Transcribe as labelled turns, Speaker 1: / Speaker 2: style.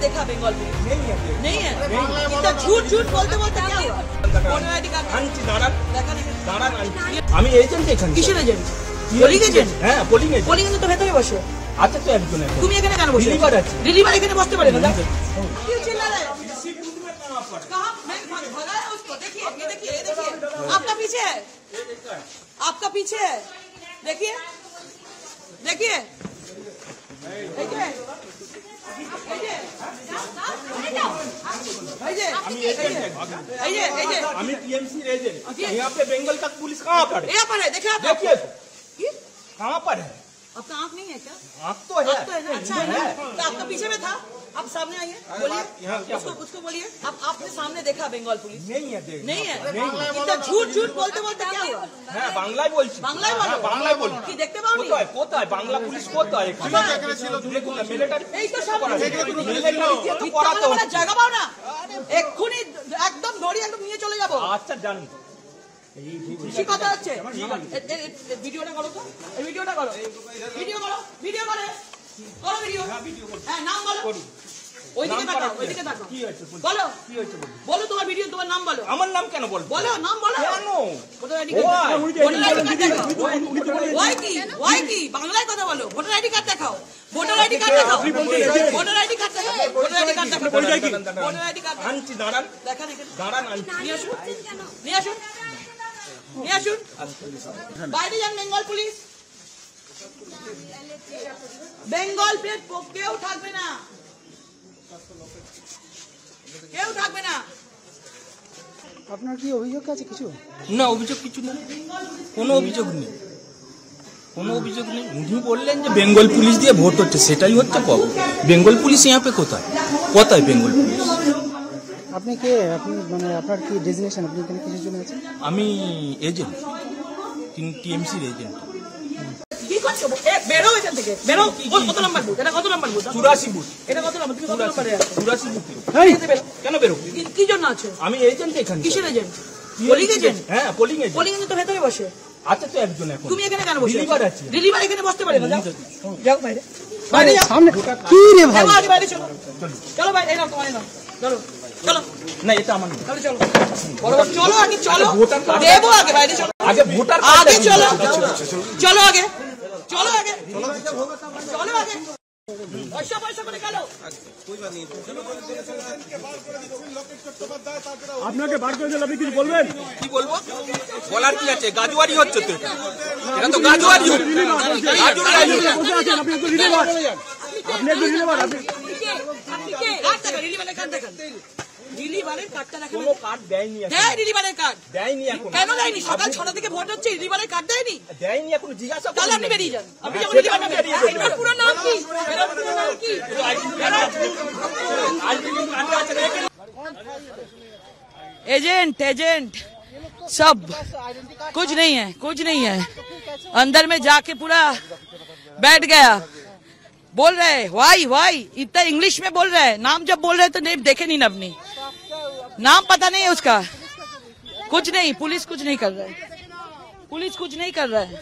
Speaker 1: देखा बंगाल में? नहीं है इतना झूठ झूठ बोलते बोलते क्या हुआ? वोटर आईडी कार्ड
Speaker 2: আমি এজেন্ট এখানে।
Speaker 1: কিসের এজেন্ট? Polling agent?
Speaker 2: হ্যাঁ পোলিং এজেন্ট।
Speaker 1: পোলিং এজেন্ট তো ভেতরে বসে।
Speaker 2: আচ্ছা তো একজন আছে।
Speaker 1: তুমি এখানে কেন বসে?
Speaker 2: রিলিভার আছে।
Speaker 1: রিলিভার এখানে বসতে পারে না? क्यों चिल्ला रहे हो? कहाँ? मैं भगाया उसको। देखिए ये देखिए ये देखिए आपका पीछे है, आपका पीछे है। देखिए देखिए देखिए
Speaker 2: আমি टीएमसी एजेंट। यहाँ पे बंगाल का पुलिस कहाँ पर है?
Speaker 1: यहाँ पर है। देखिए आप
Speaker 2: देखिए कहाँ पर है?
Speaker 1: आपका आँख नहीं है क्या?
Speaker 2: आँख तो है।
Speaker 1: अच्छा है। तो आपका पीछे में था, आप सामने आइए बोलिए उसको बोलिए। आपने सामने देखा बंगाल पुलिस?
Speaker 2: नहीं है।
Speaker 1: नहीं है इतना झूठ झूठ बोलते बोलते क्या हुआ?
Speaker 2: হ্যাঁ বাংলায় বলছি।
Speaker 1: বাংলায় বলো।
Speaker 2: হ্যাঁ বাংলায় বলছি।
Speaker 1: কি দেখতে পাওনি?
Speaker 2: কোথায় কোথায় বাংলা পুলিশ কোথায়? দেখুন না মিলিটারি
Speaker 1: এই তো সামনে
Speaker 2: মিলিটারি দিয়ে তো করাতে হচ্ছে।
Speaker 1: জায়গা পাও না এক্ষুনি একদম ধরি একদম নিয়ে চলে যাবো।
Speaker 2: আচ্ছা জানি
Speaker 1: বেশি কথা হচ্ছে। ভিডিওটা করো তো, এই ভিডিওটা করো, ভিডিও করো, ভিডিও করে করো ভিডিও। হ্যাঁ নাম বলো। ওইদিকে তাকাও, ওইদিকে তাকাও।
Speaker 2: কি হয়েছে
Speaker 1: বলো
Speaker 2: কি হয়েছে
Speaker 1: বলো তোমার ভিডিও, তোমার নাম বলো।
Speaker 2: আমার নাম কেন বলবো?
Speaker 1: বলো নাম বলো।
Speaker 2: কেন?
Speaker 1: ভোটার আইডি কার্ড দেখাও। ওয়াই কি ওয়াই কি বাংলায় কথা বলো। ভোটার আইডি কার্ড দেখাও, ভোটার আইডি কার্ড দেখাও, ভোটার আইডি কার্ড দেখাও, ভোটার আইডি কার্ড দেখাও, ভোটার আইডি কার্ড
Speaker 2: আনছি দাঁড়ান
Speaker 1: দেখান এখানে।
Speaker 2: দাঁড়ান আনছি।
Speaker 1: নিয়ে আসুন নিয়ে আসুন নিয়ে আসুন। বাইরে যান বেঙ্গল পুলিশ। বেঙ্গল প্লেট কেউ থাকবে না, কেউ থাকবে না।
Speaker 3: আপনার কি অভিযোগ আছে কিছু?
Speaker 2: না অভিযোগ কিছু নেই, কোনো অভিযোগ নেই, কোনো অভিযোগ নেই। উনি বললেন যে বেঙ্গল পুলিশ দিয়ে ভোট হচ্ছে, সেটাই হচ্ছে কবে? বেঙ্গল পুলিশ यहाँ पे কোথায় কোথায় বেঙ্গল পুলিশ?
Speaker 3: আপনি কে? আপনি মানে আপনার কি ডেজিগনেশন? আপনি এখানে কিসের জন্য আছেন?
Speaker 2: আমি এজেন্ট, টিএমসির এজেন্ট।
Speaker 1: কি করছো? বেরো এখান থেকে, বেরো। কত নাম্বার বুথ? এটা কত নাম্বার বুথ?
Speaker 2: 84 বুথ।
Speaker 1: এটা কত নাম্বার? তুমি কত নাম্বারে আছো?
Speaker 2: 84 বুথ।
Speaker 1: বেরো।
Speaker 2: কেন বেরো?
Speaker 1: কি জন্য আছো?
Speaker 2: আমি এজেন্ট এখানে।
Speaker 1: কিসের এজেন্ট? Polling agent?
Speaker 2: হ্যাঁ পোলিং এজেন্ট।
Speaker 1: পোলিং এজেন্ট তো ভেতরে বসে।
Speaker 2: আচ্ছা তো একজন এখন।
Speaker 1: তুমি এখানে কেন বসে?
Speaker 2: রিলিভার আছে।
Speaker 1: রিলিভার এখানে বসতে পারে না? যাও বাইরে, বাইরে যাও।
Speaker 3: সামনে কি রে ভাই?
Speaker 1: যাও আগে বাইরে চলো, চলো বাইরে। এই নাও তোমার, এই নাও, চলো চলো।
Speaker 2: না এটা আমার না।
Speaker 1: তাহলে চলো বরাবর চলো, আগে চলো। দেবো আগে, বাইরে চলো
Speaker 2: আগে ভোটার
Speaker 1: আগে চলো, চলো আগে, চলো আগে, চলো আগে। পয়সা পয়সা করে গেল।
Speaker 4: আপনাকে বার করে দিলে আপনি কিছু বলবেন?
Speaker 2: কি বলবো? বলার কি আছে? গাজুয়ারি হচ্ছে তো এটা। এটা তো গাজুয়ারি হচ্ছে।
Speaker 4: বসে আছেন আপনি, একটু রিলিভার, আপনি একটু রিলিভার। আপনি
Speaker 1: কার্ড দেখান, রিলিভারের কার্ড দেখান, রিলিভারের কার্ডটা দেখান।
Speaker 2: কোনো কার্ড দেয়নি এখন।
Speaker 1: হ্যাঁ রিলিভারের কার্ড
Speaker 2: দেয়নি এখন।
Speaker 1: কেন দেয়নি? সকাল 6টা থেকে ভোট হচ্ছে, রিলিভারের কার্ড দেয়নি?
Speaker 2: দেয়নি এখন, জিজ্ঞাসা
Speaker 1: তাহলে
Speaker 2: করুন।
Speaker 1: আপনি বেরিয়ে যান। আপনি যেমন
Speaker 2: সেটা
Speaker 1: রিলিভার
Speaker 2: আমি
Speaker 1: নেবেন।
Speaker 2: বেরিয়ে যাবো।
Speaker 1: এটার পুরো নাম কি? এটার পুরো নাম কি? एजेंट एजेंट सब कुछ नहीं है, कुछ नहीं है। अंदर में जाके पूरा बैठ गया। बोल रहे वाई वाई, इतना इंग्लिश में बोल रहे हैं। नाम जब बोल रहे तो नहीं देखे नहीं ना, अपनी नाम पता नहीं है उसका। कुछ नहीं, पुलिस कुछ नहीं कर रहा है, पुलिस कुछ नहीं कर रहा है।